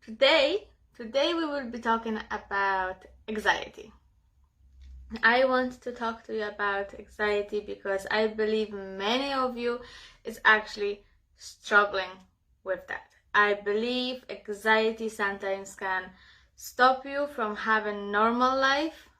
Today we will be talking about anxiety. I want to talk to you about anxiety because I believe many of you is actually struggling with that. I believe anxiety sometimes can stop you from having normal life.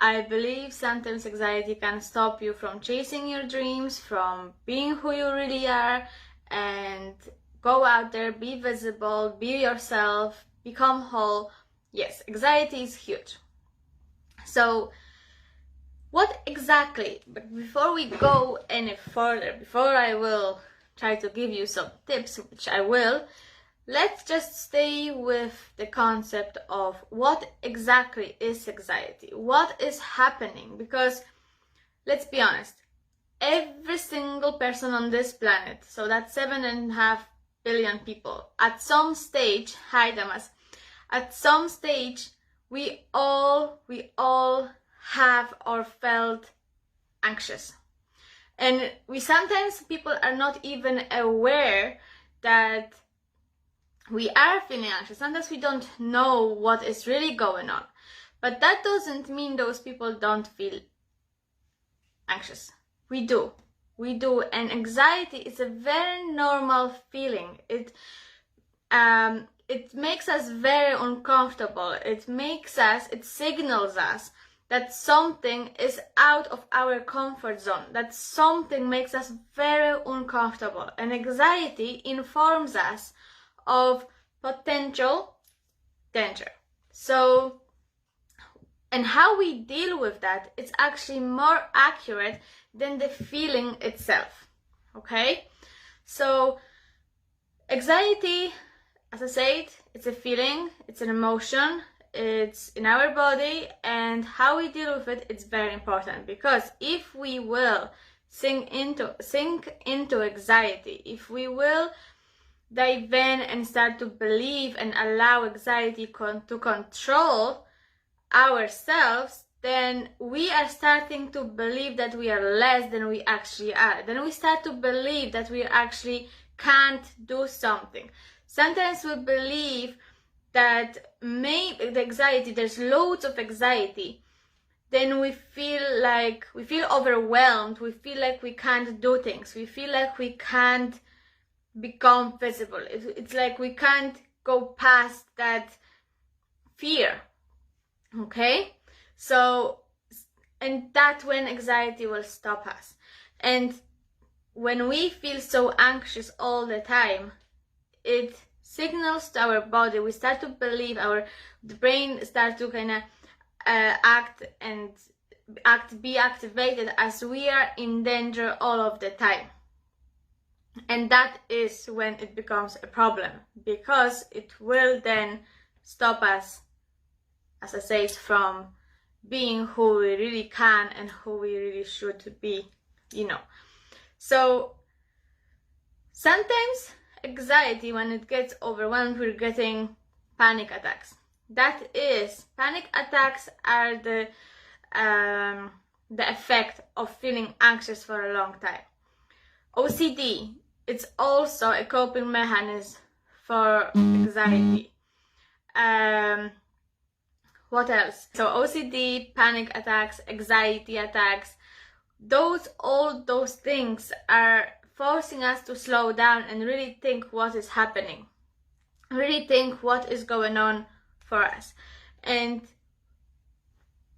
I believe sometimes anxiety can stop you from chasing your dreams, from being who you really are, and go out there, be visible, be yourself, become whole. Yes, anxiety is huge. So what exactly, but before we go any further, before I will try to give you some tips, which I will, let's just stay with the concept of what exactly is anxiety, what is happening, because let's be honest, every single person on this planet, so that's 7.5 billion people, at some stage, hi Damas, at some stage, we all have or felt anxious. And sometimes people are not even aware that we are feeling anxious. Sometimes we don't know what is really going on. But that doesn't mean those people don't feel anxious. We do. And anxiety is a very normal feeling. It makes us very uncomfortable. It signals us that something is out of our comfort zone, that something makes us very uncomfortable. And anxiety informs us of potential danger. So, and how we deal with that, it's actually more accurate than the feeling itself. Okay? So, anxiety, as I said, it's a feeling, it's an emotion, it's in our body, and how we deal with it, it's very important, because if we will sink into anxiety, if we will dive in and start to believe and allow anxiety to control ourselves, then we are starting to believe that we are less than we actually are. Then we start to believe that we actually can't do something. Sometimes we believe that maybe the anxiety, there's loads of anxiety, then we feel overwhelmed, we feel like we can't do things, we feel like we can't become visible. It's like we can't go past that fear. Okay? So, and that's when anxiety will stop us. And when we feel so anxious all the time, it signals to our body, we start to believe, the brain starts to kind of be activated as we are in danger all of the time. And that is when it becomes a problem, because it will then stop us, as I said, from being who we really can and who we really should be, So sometimes anxiety, when it gets overwhelmed, we're getting panic attacks. Panic attacks are the effect of feeling anxious for a long time. OCD, it's also a coping mechanism for anxiety. What else? So OCD, panic attacks, anxiety attacks, all those things are forcing us to slow down and really think what is happening, really think what is going on for us. And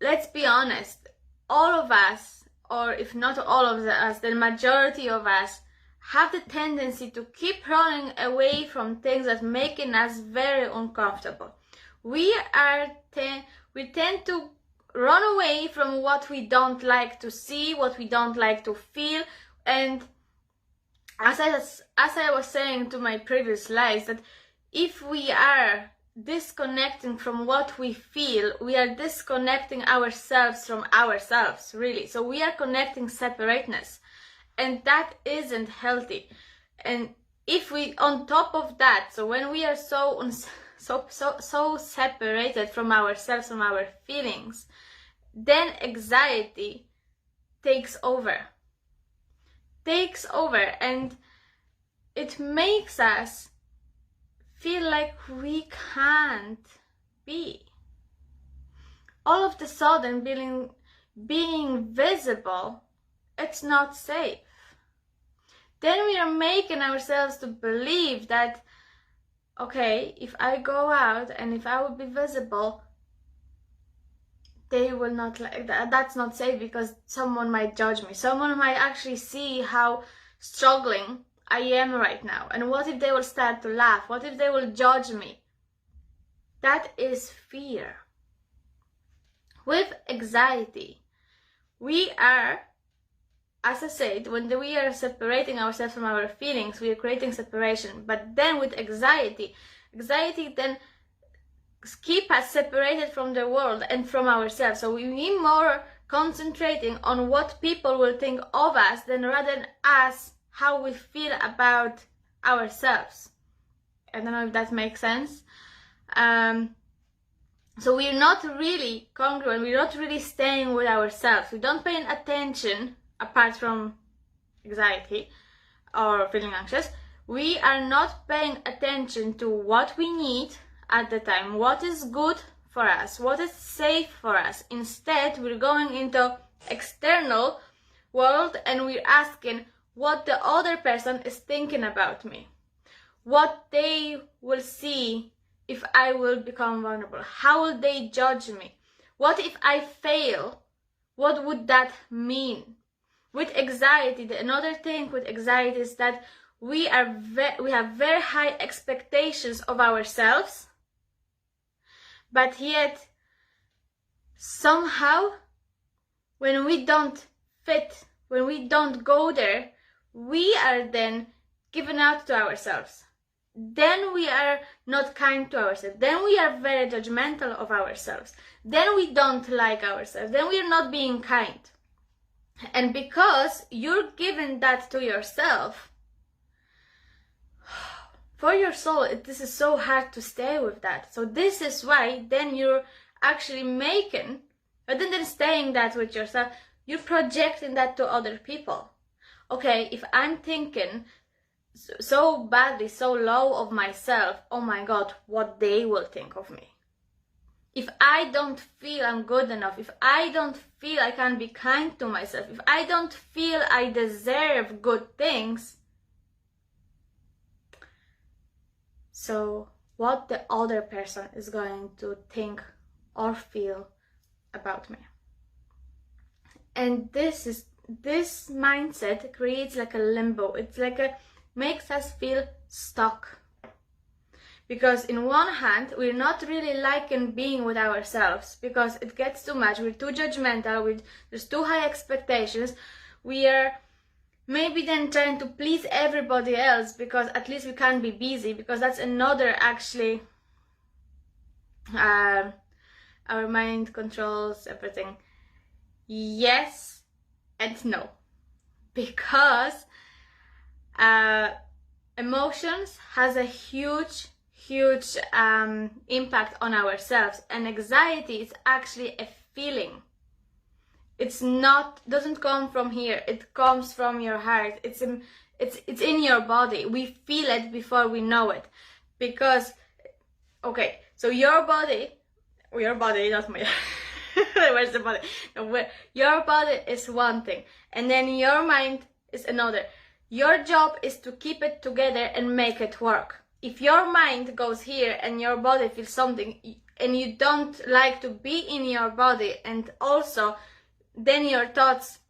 let's be honest, all of us, or if not all of us, the majority of us have the tendency to keep running away from things that making us very uncomfortable. We tend to run away from what we don't like to see, what we don't like to feel. And as I was saying to my previous lives, that if we are disconnecting from what we feel, we are disconnecting ourselves from ourselves, really. So we are connecting separateness, and that isn't healthy. And if we, on top of that, so when we are so separated from ourselves, from our feelings, then anxiety takes over, and it makes us like we can't be. All of the sudden being visible, it's not safe. Then we are making ourselves to believe that, okay, if I go out and if I will be visible, they will not like that. That's not safe because someone might judge me. Someone might actually see how struggling I am right now. And what if they will start to laugh? What if they will judge me? That is fear. With anxiety, we are, as I said, when we are separating ourselves from our feelings, we are creating separation. But then with anxiety then keep us separated from the world and from ourselves. So we more concentrating on what people will think of us than rather than us, how we feel about ourselves. I don't know if that makes sense. So we're not really congruent, we're not really staying with ourselves. We don't pay attention, apart from anxiety or feeling anxious, we are not paying attention to what we need at the time, what is good for us, what is safe for us. Instead, we're going into external world and we're asking what the other person is thinking about me, what they will see if I will become vulnerable, how will they judge me, what if I fail, what would that mean? With anxiety, another thing with anxiety is that we have very high expectations of ourselves, but yet somehow when we don't fit, when we don't go there, we are then given out to ourselves. Then we are not kind to ourselves. Then we are very judgmental of ourselves. Then we don't like ourselves. Then we are not being kind. And because you're giving that to yourself, for your soul, this is so hard to stay with that. So this is why then you're actually making, rather than staying that with yourself, you're projecting that to other people. Okay, if I'm thinking so badly, so low of myself, oh my God, what they will think of me. If I don't feel I'm good enough, if I don't feel I can be kind to myself, if I don't feel I deserve good things, so what the other person is going to think or feel about me. And this mindset creates like a limbo. It's like makes us feel stuck. Because in one hand, we're not really liking being with ourselves because it gets too much. We're too judgmental. There's too high expectations. We are maybe then trying to please everybody else because at least we can't be busy, because that's another actually, our mind controls everything. Yes and no. Because emotions has a huge impact on ourselves, and anxiety is actually a feeling. It's not, doesn't come from here, it comes from your heart. It's in your body. We feel it before we know it. Because, okay, so your body, not my where's the body? No, your body is one thing, and then your mind is another. Your job is to keep it together and make it work. If your mind goes here and your body feels something and you don't like to be in your body, and also then your thoughts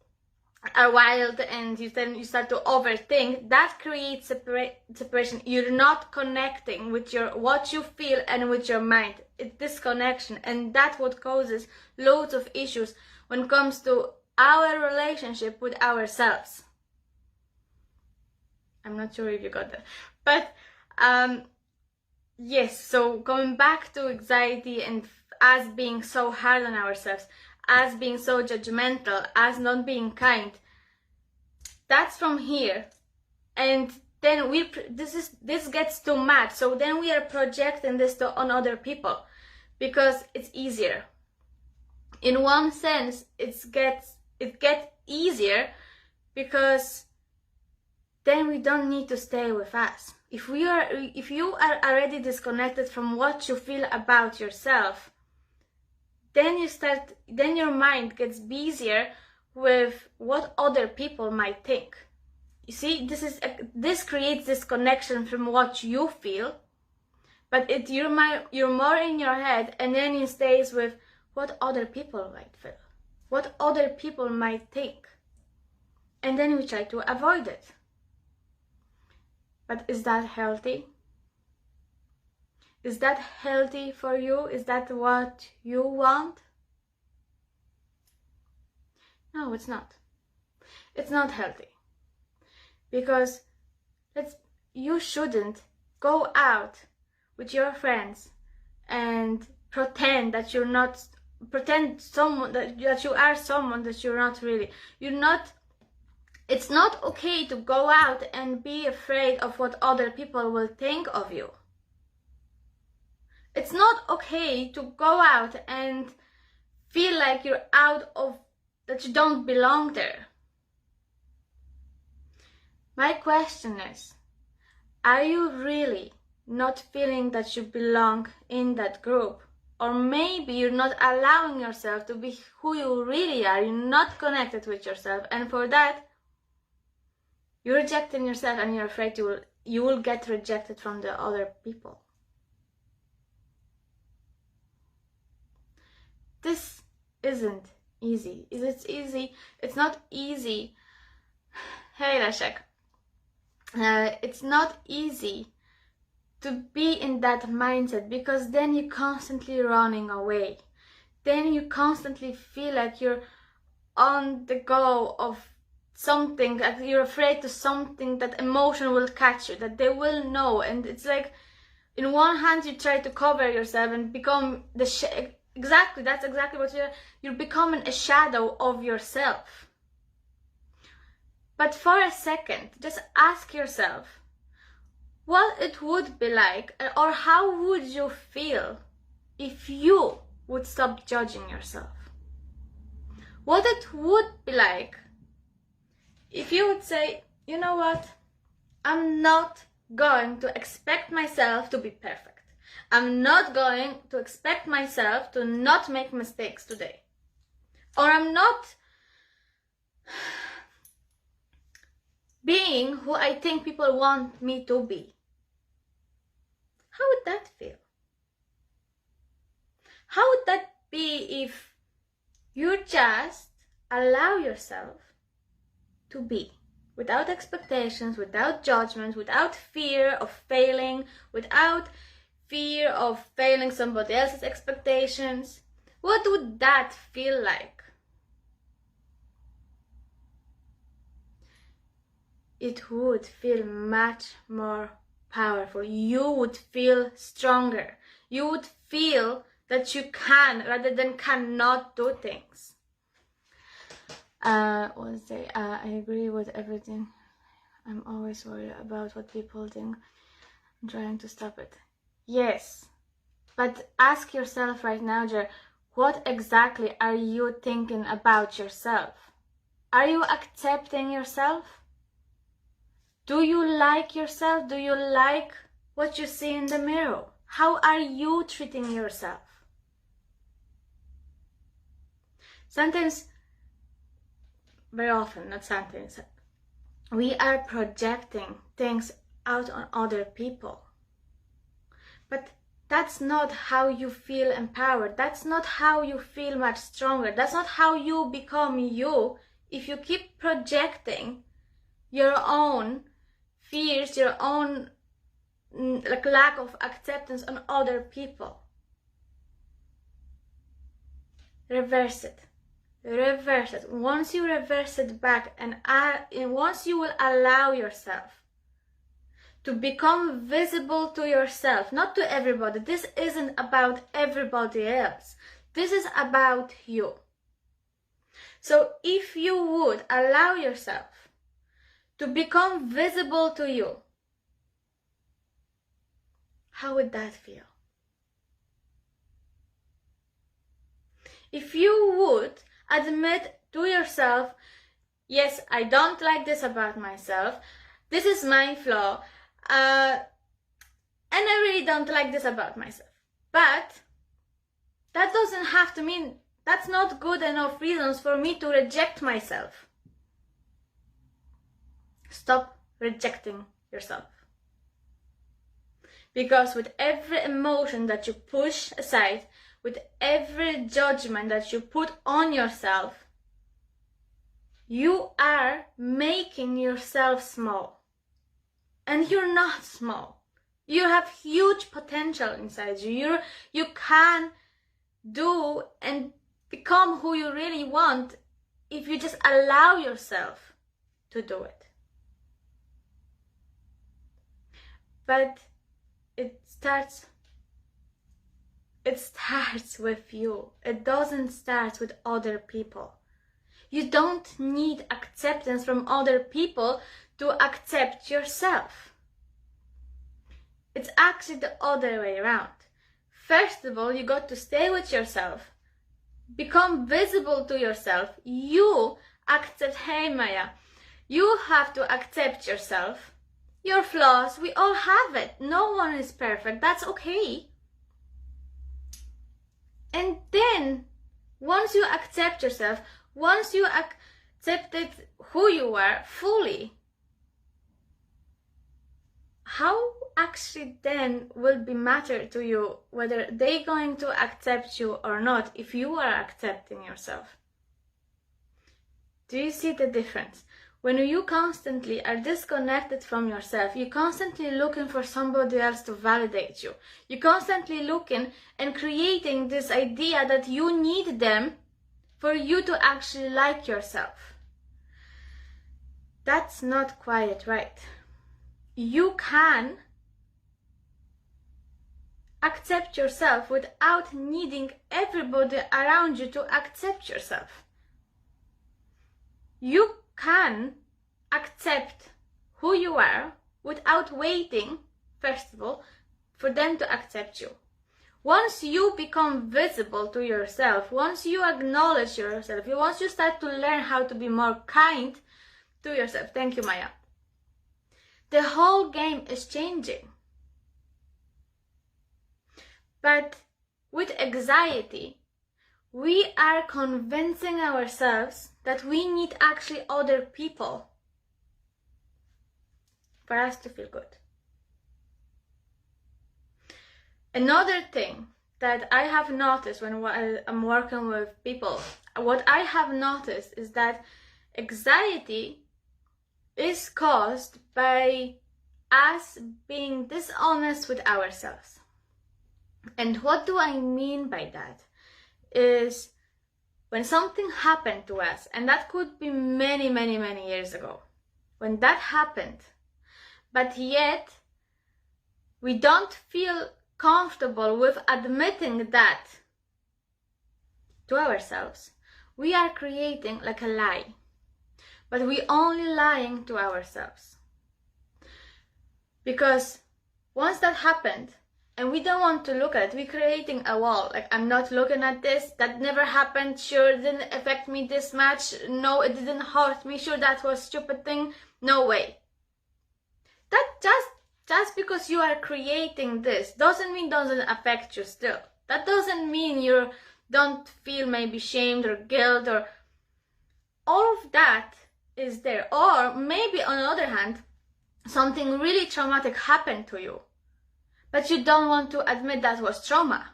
are wild and you start to overthink, that creates separation. You're not connecting with what you feel and with your mind. It's disconnection, and that's what causes loads of issues when it comes to our relationship with ourselves. I'm not sure if you got that, but yes, so going back to anxiety and us being so hard on ourselves, us being so judgmental, us not being kind, that's from here. And then this gets too much, so then we are projecting this on other people because it's easier. In one sense, it gets easier because then we don't need to stay with us. If you are already disconnected from what you feel about yourself, then your mind gets busier with what other people might think. You see, this creates this connection from what you feel, but you're more in your head, and then it stays with what other people might feel, what other people might think, and then we try to avoid it. But is that healthy? Is that healthy for you? Is that what you want? No, it's not. It's not healthy. Because you shouldn't go out with your friends and pretend that you are someone that you're not really. It's not okay to go out and be afraid of what other people will think of you. It's not okay to go out and feel like that you don't belong there. My question is, are you really not feeling that you belong in that group? Or maybe you're not allowing yourself to be who you really are. You're not connected with yourself, and for that, you're rejecting yourself, and you're afraid you will get rejected from the other people. This isn't easy. Is it easy? It's not easy. Hey, Leszek. It's not easy to be in that mindset, because then you're constantly running away. Then you constantly feel like you're on the go of something, like you're afraid to something, that emotion will catch you, that they will know. And it's like, in one hand you try to cover yourself and become that's exactly what you're becoming, a shadow of yourself. But for a second, just ask yourself what it would be like, or how would you feel if you would stop judging yourself? What it would be like if you would say, you know what, I'm not going to expect myself to be perfect. I'm not going to expect myself to not make mistakes today. Or I'm not being who I think people want me to be. How would that feel? How would that be if you just allow yourself to be, without expectations, without judgment, without fear of failing, without fear of failing somebody else's expectations? What would that feel like? It would feel much more powerful. You would feel stronger. You would feel that you can, rather than cannot do things. I agree with everything. I'm always worried about what people think. I'm trying to stop it. Yes, but ask yourself right now, Jer, what exactly are you thinking about yourself? Are you accepting yourself? Do you like yourself? Do you like what you see in the mirror? How are you treating yourself? Sometimes, very often, not sometimes, we are projecting things out on other people. But that's not how you feel empowered. That's not how you feel much stronger. That's not how you become you if you keep projecting your own fears, your own lack of acceptance on other people. Reverse it. Reverse it. Once you reverse it back, and once you will allow yourself to become visible to yourself, not to everybody. This isn't about everybody else. This is about you. So if you would allow yourself to become visible to you, how would that feel? If you would admit to yourself, yes, I don't like this about myself, This is my flaw. And I really don't like this about myself. But that doesn't have to mean, that's not good enough reasons for me to reject myself. Stop rejecting yourself. Because with every emotion that you push aside, with every judgment that you put on yourself, you are making yourself small. And you're not small. You have huge potential inside you. You can do and become who you really want if you just allow yourself to do it. But it starts with you. It doesn't start with other people. You don't need acceptance from other people to accept yourself. It's actually the other way around. First of all, you got to stay with yourself, become visible to yourself. You accept, hey Maya, you have to accept yourself, your flaws. We all have it. No one is perfect. That's okay. And then, once you accept yourself, once you accepted who you are fully, how actually then will be matter to you whether they're going to accept you or not if you are accepting yourself? Do you see the difference? When you constantly are disconnected from yourself, you're constantly looking for somebody else to validate you. You're constantly looking and creating this idea that you need them for you to actually like yourself. That's not quite right. You can accept yourself without needing everybody around you to accept yourself. You can accept who you are without waiting, first of all, for them to accept you. Once you become visible to yourself, once you acknowledge yourself, once you start to learn how to be more kind to yourself, thank you, Maya, the whole game is changing. But with anxiety, we are convincing ourselves that we need actually other people for us to feel good. Another thing that I have noticed when I'm working with people, what I have noticed is that anxiety is caused by us being dishonest with ourselves. And what do I mean by that? Is when something happened to us, and that could be many years ago, when that happened, but yet we don't feel comfortable with admitting that to ourselves, we are creating like a lie, but we only lying to ourselves. Because once that happened, and we don't want to look at it, we're creating a wall. Like, I'm not looking at this, that never happened, sure, it didn't affect me this much, no, it didn't hurt me, sure, that was a stupid thing, no way. That just because you are creating this doesn't mean it doesn't affect you still. That doesn't mean you don't feel maybe shamed or guilt, or all of that is there. Or maybe on the other hand, something really traumatic happened to you, but you don't want to admit that was trauma.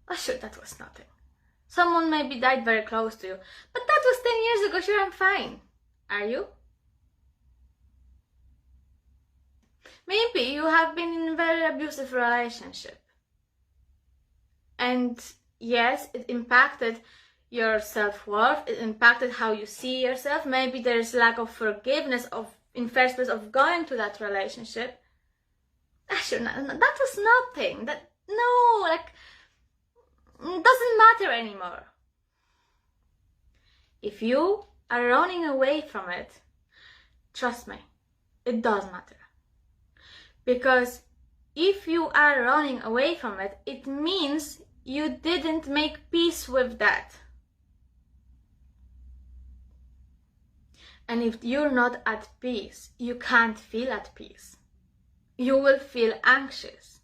Oh, sure, that was nothing. Someone maybe died very close to you, but that was 10 years ago, sure, I'm fine. Are you? Maybe you have been in a very abusive relationship. And yes, it impacted your self-worth, it impacted how you see yourself. Maybe there's lack of forgiveness in first place of going to that relationship. Actually, that was nothing. It doesn't matter anymore. If you are running away from it, trust me, it does matter. Because if you are running away from it, it means you didn't make peace with that. And if you're not at peace, you can't feel at peace. You will feel anxious.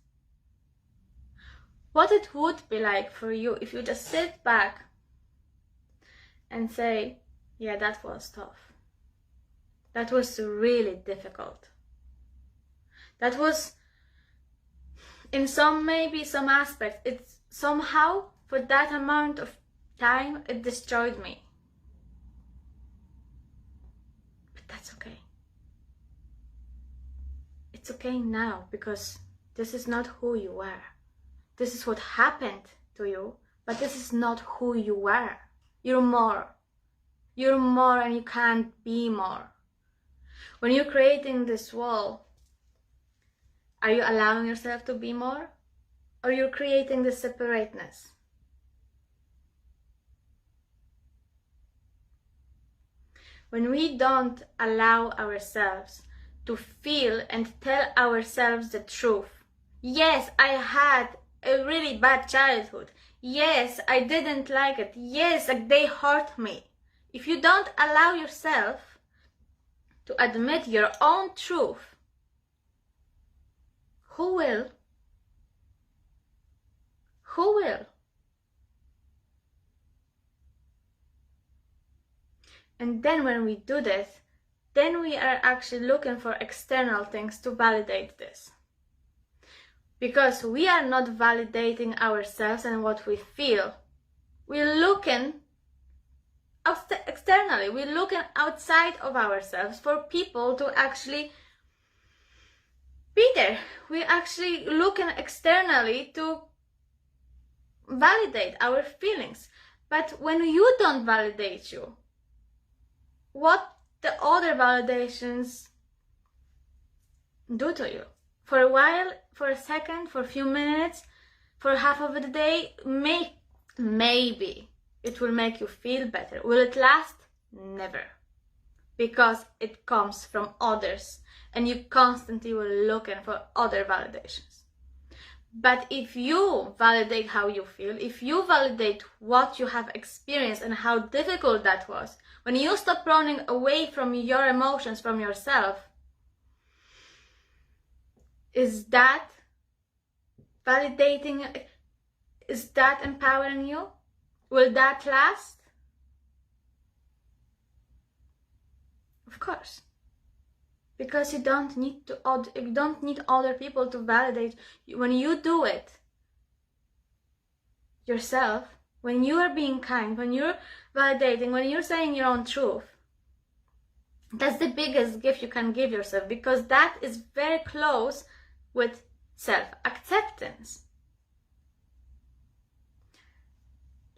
What it would be like for you if you just sit back and say, yeah, that was tough. That was really difficult. That was, in some aspects, it's somehow, for that amount of time, it destroyed me. But that's okay. It's okay now, because this is not who you were. This is what happened to you, but this is not who you were. You're more. You're more, and you can't be more. When you're creating this wall, are you allowing yourself to be more? Or you're creating this separateness? When we don't allow ourselves to feel and tell ourselves the truth, yes, I had a really bad childhood. Yes, I didn't like it. Yes, they hurt me. If you don't allow yourself to admit your own truth, who will? Who will? And then when we do this, then we are actually looking for external things to validate this. Because we are not validating ourselves and what we feel. We're looking externally. We're looking outside of ourselves for people to actually be there. We're actually looking externally to validate our feelings. But when you don't validate you, what the other validations do to you? For a while, for a second, for a few minutes, for half of the day, maybe it will make you feel better. Will it last? Never. Because it comes from others, and you constantly will looking for other validations. But if you validate how you feel, if you validate what you have experienced and how difficult that was, when you stop running away from your emotions, from yourself, is that validating? Is that empowering you? Will that last? Of course. Because you don't need other people to validate you. When you do it yourself, when you are being kind, when you're validating, when you're saying your own truth, that's the biggest gift you can give yourself, because that is very close with self-acceptance.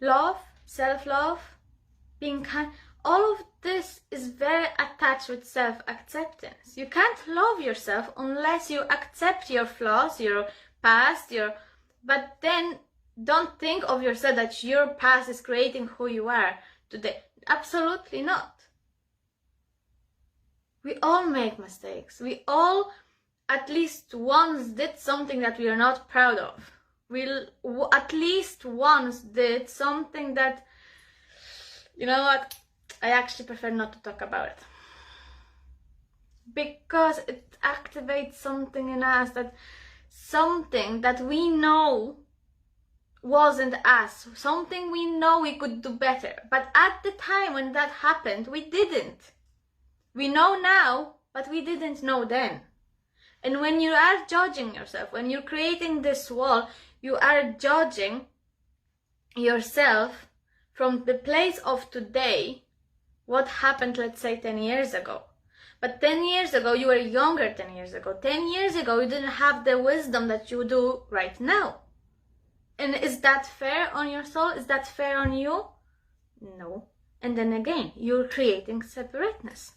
Love, self-love, being kind, all of this is very attached with self-acceptance. You can't love yourself unless you accept your flaws, your past, but then don't think of yourself that your past is creating who you are today. Absolutely not. We all make mistakes. We all at least once did something that we are not proud of. We at least once did something that, you know what, I actually prefer not to talk about it. Because it activates something in us, something that we know wasn't us, something we know we could do better. But at the time when that happened, we didn't. We know now, but we didn't know then. And when you are judging yourself, when you're creating this wall, you are judging yourself from the place of today, what happened, let's say, 10 years ago. But 10 years ago, you were younger 10 years ago. 10 years ago, you didn't have the wisdom that you do right now. And is that fair on your soul? Is that fair on you? No. And then again, you're creating separateness.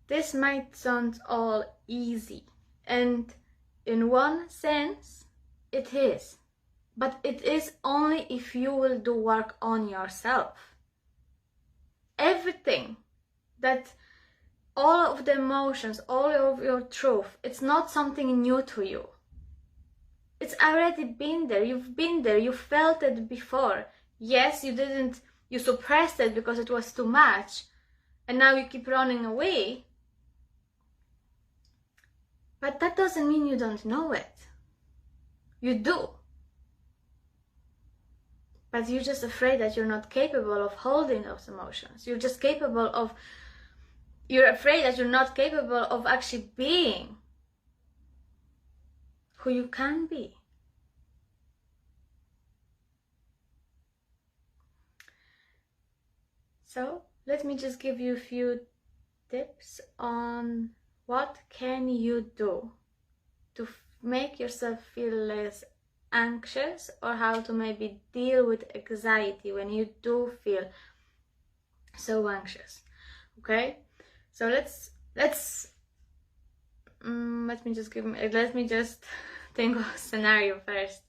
This might sound all easy, and in one sense, it is. But it is only if you will do work on yourself. Everything all of the emotions, all of your truth, it's not something new to you. It's already been there. You've been there. You felt it before. Yes, you suppressed it because it was too much, and now you keep running away. But that doesn't mean you don't know it. You do. But you're just afraid that you're not capable of holding those emotions. You're afraid that you're not capable of actually being who you can be. So let me just give you a few tips on what can you do to make yourself feel less anxious, or how to maybe deal with anxiety when you do feel so anxious. Okay, so let me just think of a scenario first.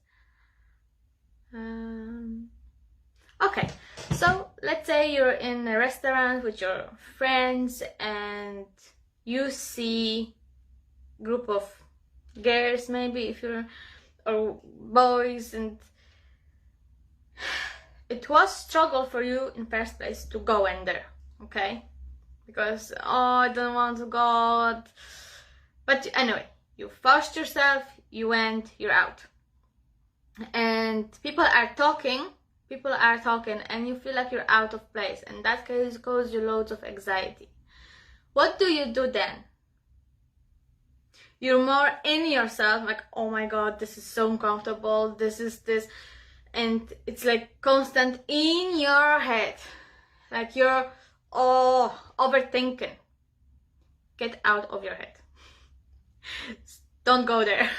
Okay, so let's say you're in a restaurant with your friends and you see a group of girls, maybe or boys, and it was struggle for you in first place to go in there, okay? Because, I don't want to go. But anyway, you forced yourself, you went, you're out. And people are talking, and you feel like you're out of place, and that causes you loads of anxiety. What do you do then? You're more in yourself, like, oh my god, this is so uncomfortable, this, and it's like constant in your head, like you're overthinking. Get out of your head. Don't go there.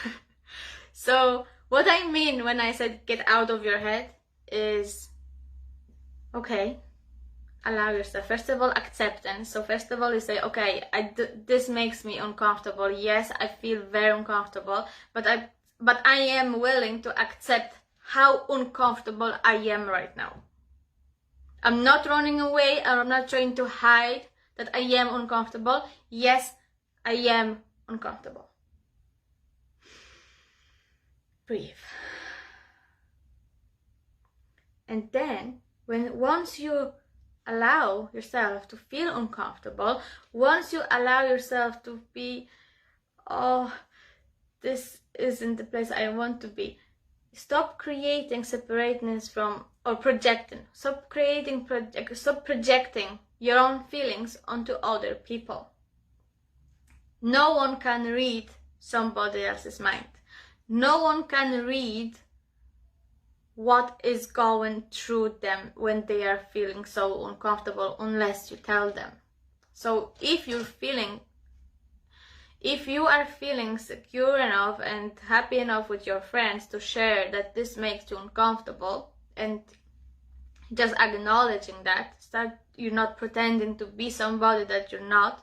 So what I mean when I said get out of your head is, okay, allow yourself. First of all, acceptance. So first of all, you say, okay, this makes me uncomfortable. Yes, I feel very uncomfortable, but I am willing to accept how uncomfortable I am right now. I'm not running away, or I'm not trying to hide that I am uncomfortable. Yes, I am uncomfortable. Breathe. And then, once you allow yourself to feel uncomfortable, once you allow yourself to be, this isn't the place I want to be, stop creating separateness from, or projecting. Stop projecting your own feelings onto other people. No one can read somebody else's mind. No one can read what is going through them when they are feeling so uncomfortable unless you tell them. So if you are feeling secure enough and happy enough with your friends to share that this makes you uncomfortable, and just acknowledging that, you're not pretending to be somebody that you're not,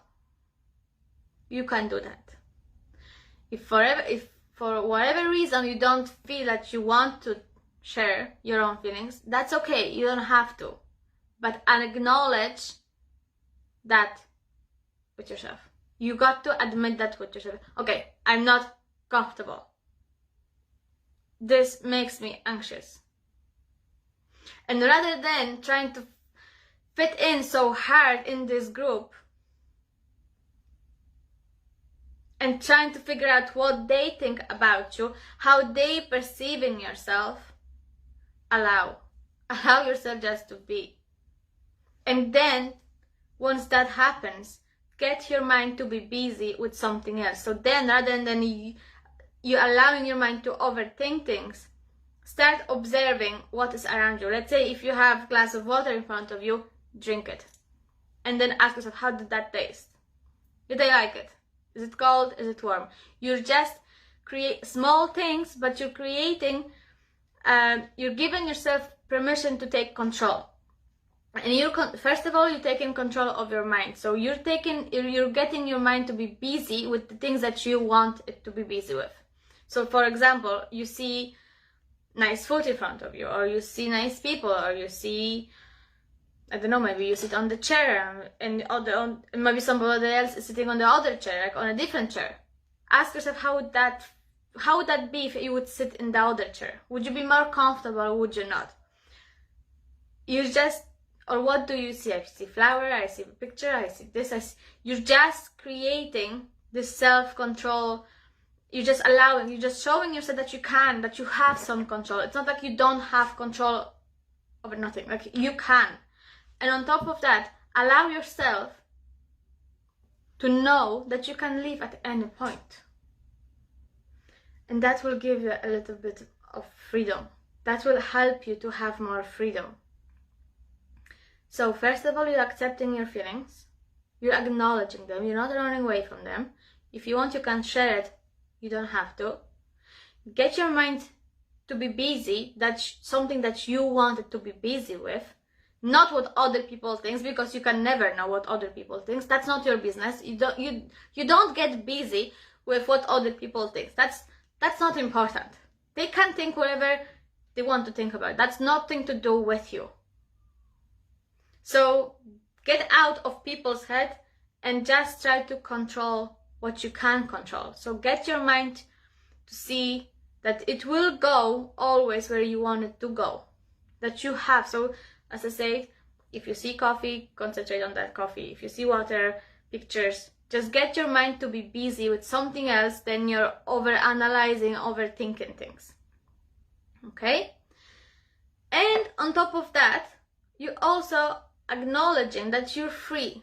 you can do that. If for whatever reason you don't feel that you want to share your own feelings, that's okay, you don't have to. But acknowledge that with yourself. You got to admit that with yourself. Okay, I'm not comfortable. This makes me anxious. And rather than trying to fit in so hard in this group and trying to figure out what they think about you, how they perceiving yourself, allow yourself just to be. And then once that happens, get your mind to be busy with something else. So then, rather than you allowing your mind to overthink things, start observing what is around you. Let's say if you have a glass of water in front of you, drink it. And then ask yourself, how did that taste? Did I like it? Is it cold? Is it warm? You're just create small things, but you're creating, you're giving yourself permission to take control. And first of all, you're taking control of your mind. So you're getting your mind to be busy with the things that you want it to be busy with. So for example, you see nice food in front of you, or you see nice people, or you see, I don't know, maybe you sit on the chair and maybe somebody else is sitting on the other chair, like on a different chair. Ask yourself, how would that be if you would sit in the other chair? Would you be more comfortable or would you not? you just, or what do you see? I see flower, I see a picture, I see this, you're just creating this self-control. You're just allowing, you're just showing yourself that you can, that you have some control. It's not like you don't have control over nothing, like you can. And on top of that, allow yourself to know that you can leave at any point. And that will give you a little bit of freedom. That will help you to have more freedom. So first of all, you're accepting your feelings. You're acknowledging them. You're not running away from them. If you want, you can share it. You don't have to. Get your mind to be busy. That's something that you wanted to be busy with. Not what other people think, because you can never know what other people think. That's not your business. You don't get busy with what other people think. That's not important. They can think whatever they want to think about. That's nothing to do with you. So get out of people's head and just try to control what you can control. So get your mind to see that it will go always where you want it to go. That you have. So as I said, if you see coffee, concentrate on that coffee. If you see water, pictures, just get your mind to be busy with something else than you're over-analyzing, overthinking things. Okay? And on top of that, you're also acknowledging that you're free.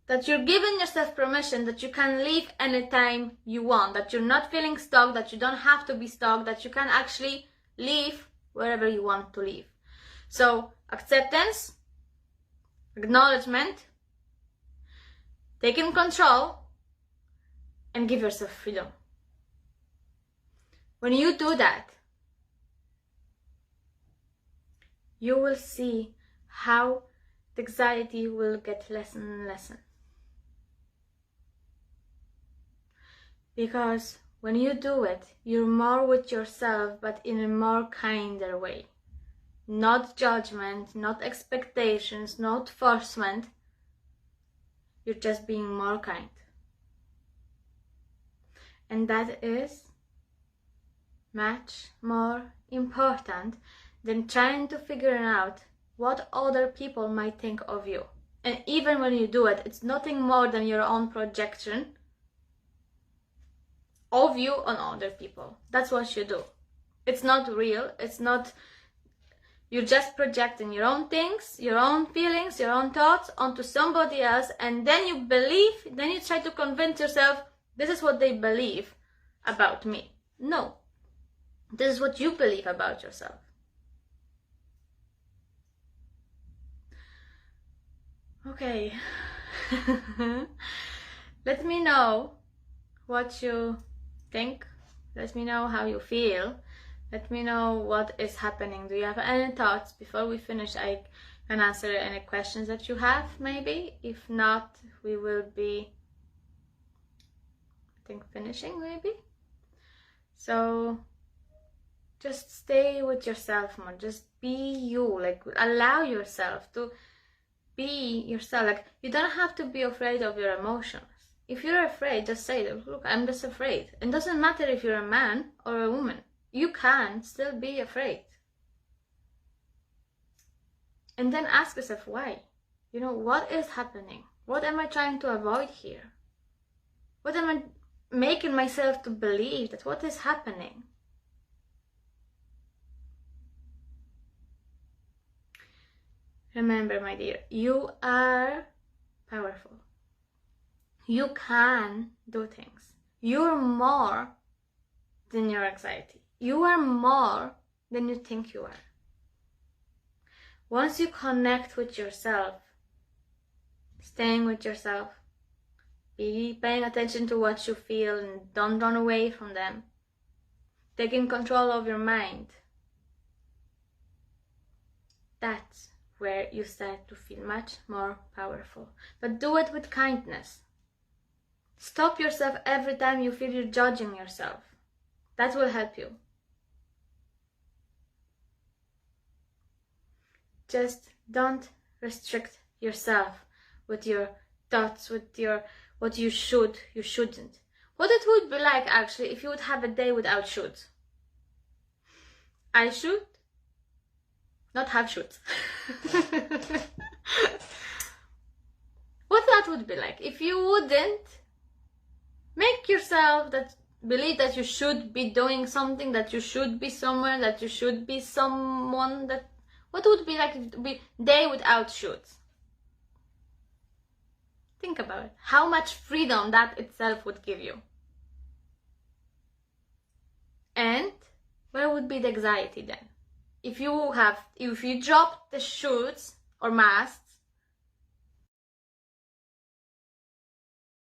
That you're giving yourself permission that you can leave anytime you want. That you're not feeling stuck, that you don't have to be stuck, that you can actually leave wherever you want to leave. So, acceptance, acknowledgement, taking control, and give yourself freedom. When you do that, you will see how the anxiety will get less and less. Because when you do it, you're more with yourself, but in a more kinder way. Not judgment, not expectations, not forcement. You're just being more kind. And that is much more important than trying to figure out what other people might think of you. And even when you do it, it's nothing more than your own projection of you on other people. That's what you do. It's not real. It's not. You're just projecting your own things, your own feelings, your own thoughts onto somebody else, and then you believe, then you try to convince yourself, this is what they believe about me. No. This is what you believe about yourself. Okay. Let me know what you think. Let me know how you feel. Let me know what is happening. Do you have any thoughts? Before we finish, I can answer any questions that you have, maybe. If not, we will be, I think, finishing, maybe. So just stay with yourself more. Just be you. Like, allow yourself to be yourself. Like, you don't have to be afraid of your emotions. If you're afraid, just say, look, I'm just afraid. It doesn't matter if you're a man or a woman. You can still be afraid. And then ask yourself why. You know, what is happening? What am I trying to avoid here? What am I making myself to believe that what is happening? Remember, my dear, you are powerful. You can do things. You're more than your anxiety. You are more than you think you are. Once you connect with yourself, staying with yourself, be paying attention to what you feel and don't run away from them, taking control of your mind, that's where you start to feel much more powerful. But do it with kindness. Stop yourself every time you feel you're judging yourself. That will help you. Just don't restrict yourself with your thoughts, with your what you should, you shouldn't. What it would be like actually if you would have a day without should. I should not have shoes. What that would be like if you wouldn't make yourself that believe that you should be doing something, that you should be somewhere, that you should be someone. That what would be like to be day without shoes? Think about it. How much freedom that itself would give you. And where would be the anxiety then? If you drop the shoes or mask,